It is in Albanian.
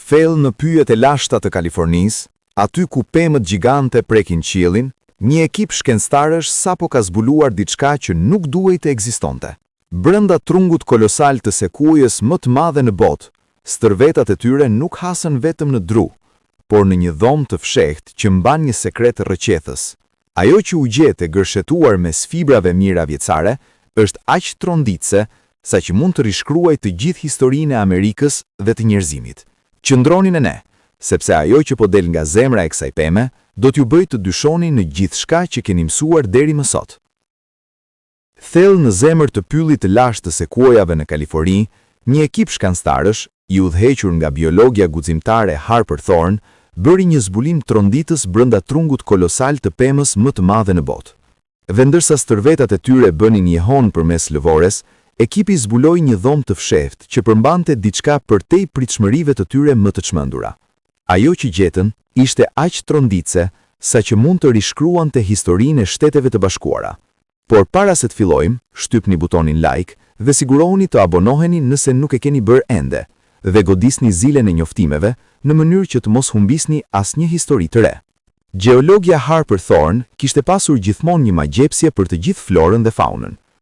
Fell në pyjet e lashta të Kalifornisë, aty ku pemët gjigante prekin qiellin, një ekip shkencëtarësh sapo ka zbuluar diçka që nuk duhej të ekzistonte. Brenda trungut kolosal të sekuojës më të madhe në botë, stërvetat e tyre nuk hasën vetëm në dru, por në një dhomë të fshehtë që mban një sekret rrëqethës. Ajo që u gjet e gërshetuar mes fibrave mira vjeçare është aq tronditse sa që mund të rishkruaj të gjithë historinë e Amerikës dhe të njerëzimit. Qëndroni në ne, sepse ajo që po del nga zemra e kësaj peme do t'ju bëjë të dyshoni në gjithçka që keni mësuar deri më sot. Thellë në zemër të pyllit të lashtë të sekuojave në Kaliforni, një ekip shkencëtarësh, i udhëhequr nga biologja guximtare Harper Thorne, bëri një zbulim tronditës brenda trungut kolosal të pemës më të madhe në botë. Vendërsa stërvetat e tyre bënin një hon përmes lëvores, ekipi zbuloi një dhomë të fshehtë që përmbante diçka përtej pritshmërive të tyre më të çmendur. Ajo që gjetën ishte aq tronditse sa që mund të rishkruante historinë e Shteteve të Bashkuara. Por para se të fillojmë, shtypni butonin like dhe sigurohuni të abonoheni nëse nuk e keni bërë ende, dhe godisni zilen e njoftimeve në mënyrë që të mos humbisni asnjë histori të re. Gjeologja Harper Thorne kishte pasur gjithmonë një magjepsje për të gjithë florën dhe faunën.